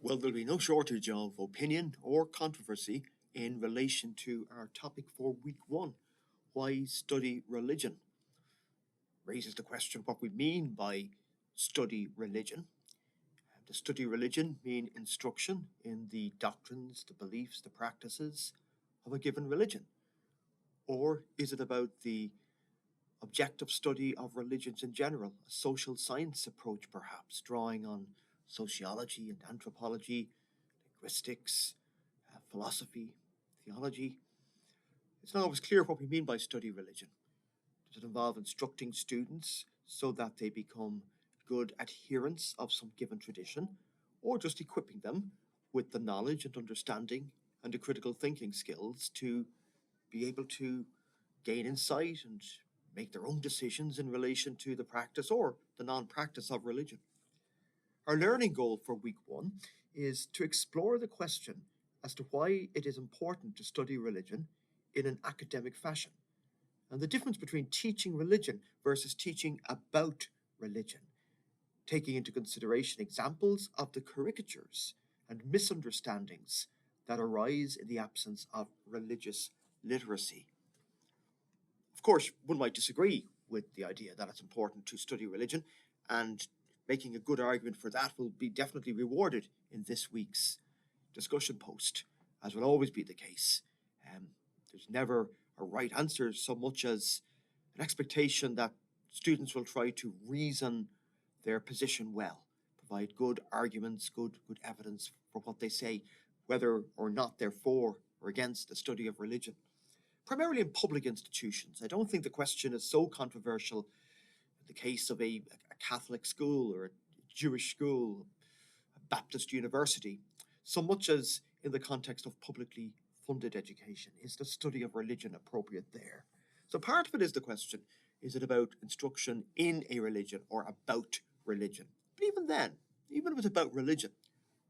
Well, there'll be no shortage of opinion or controversy in relation to our topic for week one: why study religion? Raises the question what we mean by study religion. Does study religion mean instruction in the doctrines, the beliefs, the practices of a given religion? Or is it about the objective study of religions in general, a social science approach perhaps, drawing on sociology and anthropology, linguistics, philosophy, theology? It's not always clear what we mean by study religion. Does it involve instructing students so that they become good adherents of some given tradition, or just equipping them with the knowledge and understanding and the critical thinking skills to be able to gain insight and make their own decisions in relation to the practice or the non-practice of religion? Our learning goal for week one is to explore the question as to why it is important to study religion in an academic fashion, and the difference between teaching religion versus teaching about religion, taking into consideration examples of the caricatures and misunderstandings that arise in the absence of religious literacy. Of course, one might disagree with the idea that it's important to study religion, and making a good argument for that will be definitely rewarded in this week's discussion post, as will always be the case. There's never a right answer so much as an expectation that students will try to reason their position well, provide good arguments, good evidence for what they say, whether or not they're for or against the study of religion. Primarily in public institutions, I don't think the question is so controversial in the case of a Catholic school or a Jewish school, a Baptist university, so much as in the context of publicly funded education. Is the study of religion appropriate there? So part of it is the question, is it about instruction in a religion or about religion? But even then, even if it's about religion,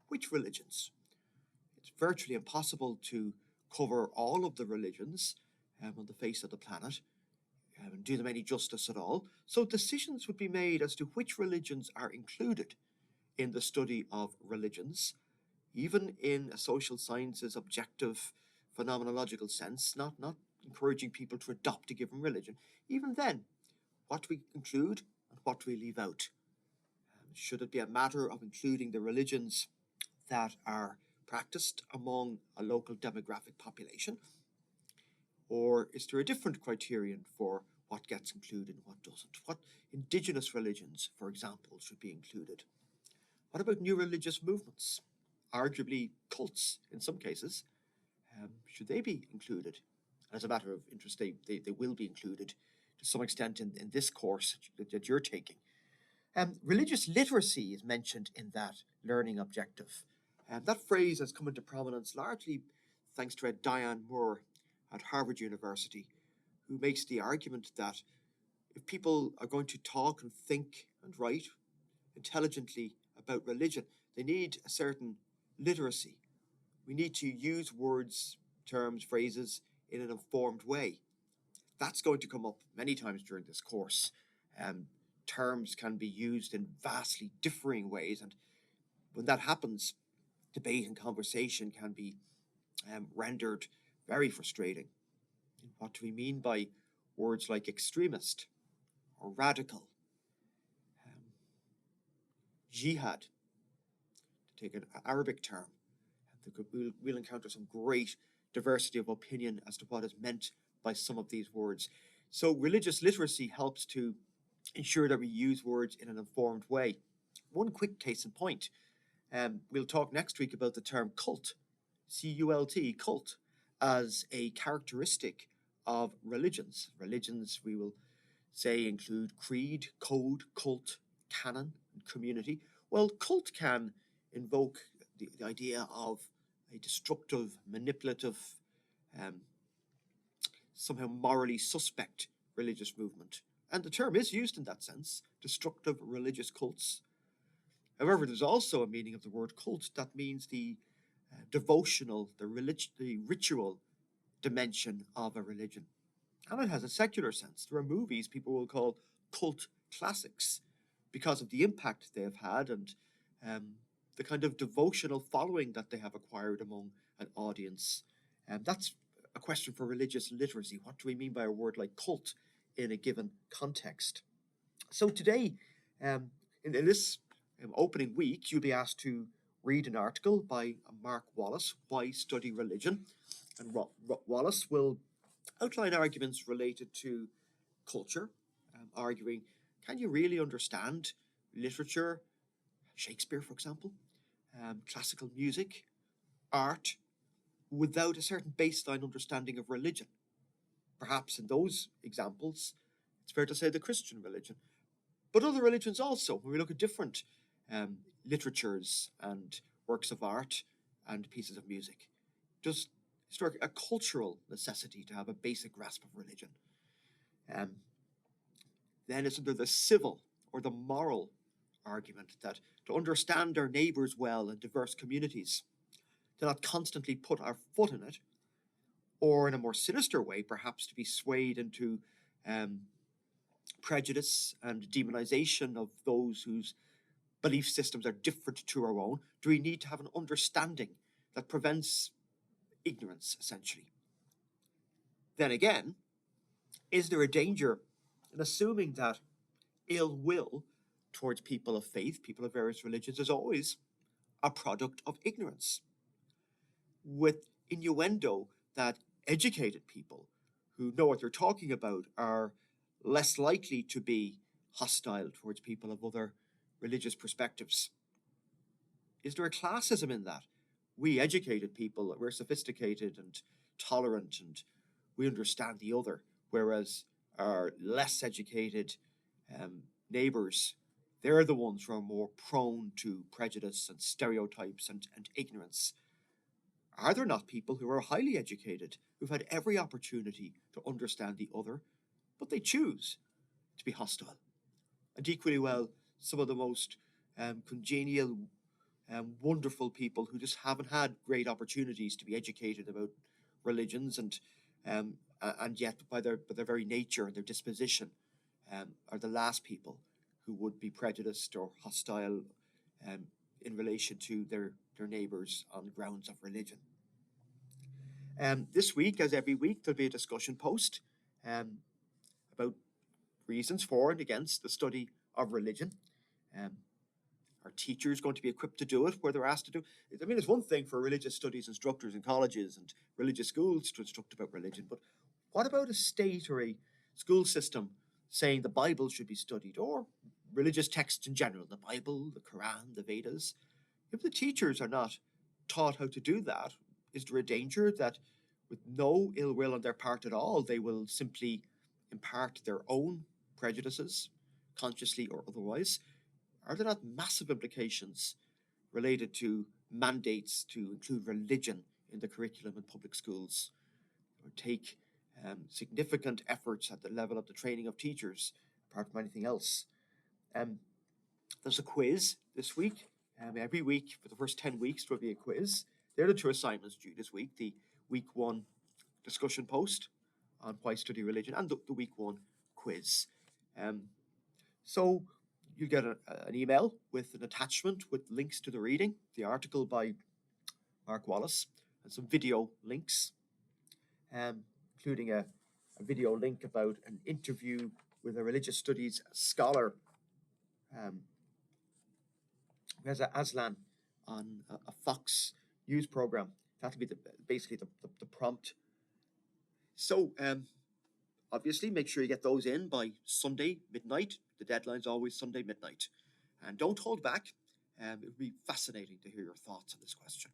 which religions? It's virtually impossible to cover all of the religions on the face of the planet and do them any justice at all. So decisions would be made as to which religions are included in the study of religions, even in a social sciences objective phenomenological sense, not encouraging people to adopt a given religion. Even then, what do we include and what do we leave out? Should it be a matter of including the religions that are practiced among a local demographic population? Or is there a different criterion for what gets included and what doesn't? What indigenous religions, for example, should be included? What about new religious movements? Arguably cults in some cases. Should they be included? And as a matter of interest, they will be included to some extent in this course that you're taking. Religious literacy is mentioned in that learning objective. That phrase has come into prominence largely thanks to Diane Moore at Harvard University, who makes the argument that if people are going to talk and think and write intelligently about religion, they need a certain literacy. We need to use words, terms, phrases in an informed way. That's going to come up many times during this course. Terms can be used in vastly differing ways, and when that happens, debate and conversation can be rendered very frustrating. What do we mean by words like extremist or radical, jihad, to take an Arabic term? We'll encounter some great diversity of opinion as to what is meant by some of these words. So religious literacy helps to ensure that we use words in an informed way. One quick case in point, we'll talk next week about the term cult, C-U-L-T, cult, as a characteristic of religions. Religions, we will say, include creed, code, cult, canon, and community. Well, cult can invoke the idea of a destructive, manipulative, somehow morally suspect religious movement. And the term is used in that sense, destructive religious cults. However, there's also a meaning of the word cult that means the devotional, the ritual dimension of a religion. And it has a secular sense. There are movies people will call cult classics because of the impact they have had and the kind of devotional following that they have acquired among an audience. And that's a question for religious literacy. What do we mean by a word like cult in a given context? So today, in this opening week, you'll be asked to read an article by Mark Wallace, Why Study Religion? And Wallace will outline arguments related to culture, arguing, can you really understand literature, Shakespeare, for example, classical music, art, without a certain baseline understanding of religion? Perhaps in those examples, it's fair to say the Christian religion, but other religions also. When we look at different literatures and works of art and pieces of music, is there a cultural necessity to have a basic grasp of religion? Then isn't there the civil or the moral argument that to understand our neighbours well in diverse communities, to not constantly put our foot in it, or in a more sinister way, perhaps to be swayed into prejudice and demonization of those whose belief systems are different to our own? Do we need to have an understanding that prevents ignorance, essentially? Then again, is there a danger in assuming that ill will towards people of faith, people of various religions, is always a product of ignorance, with innuendo that educated people who know what they're talking about are less likely to be hostile towards people of other religious perspectives? Is there a classism in that? We educated people, we're sophisticated and tolerant and we understand the other, whereas our less educated neighbours, they're the ones who are more prone to prejudice and stereotypes and ignorance. Are there not people who are highly educated, who've had every opportunity to understand the other, but they choose to be hostile? And equally well, some of the most congenial, wonderful people who just haven't had great opportunities to be educated about religions, and yet by their very nature and their disposition are the last people who would be prejudiced or hostile in relation to their neighbours on grounds of religion. This week, as every week, there'll be a discussion post about reasons for and against the study of religion. Are teachers going to be equipped to do it where they're asked to do it? I mean, it's one thing for religious studies instructors in colleges and religious schools to instruct about religion, but what about a state or a school system saying the Bible should be studied, or religious texts in general, the Bible, the Quran, the Vedas? If the teachers are not taught how to do that, is there a danger that with no ill will on their part at all, they will simply impart their own prejudices, consciously or otherwise? Are there not massive implications related to mandates to include religion in the curriculum in public schools, or take significant efforts at the level of the training of teachers, apart from anything else? There's a quiz this week. Every week for the first 10 weeks there will be a quiz. There are the two assignments due this week: the week 1 discussion post on why study religion and the week 1 quiz. So you get an email with an attachment with links to the reading, the article by Mark Wallace, and some video links, including a video link about an interview with a religious studies scholar, Reza Aslan, on a Fox News program. That'll be basically the prompt. So obviously make sure you get those in by Sunday midnight. The deadline's always Sunday midnight. And don't hold back. It would be fascinating to hear your thoughts on this question.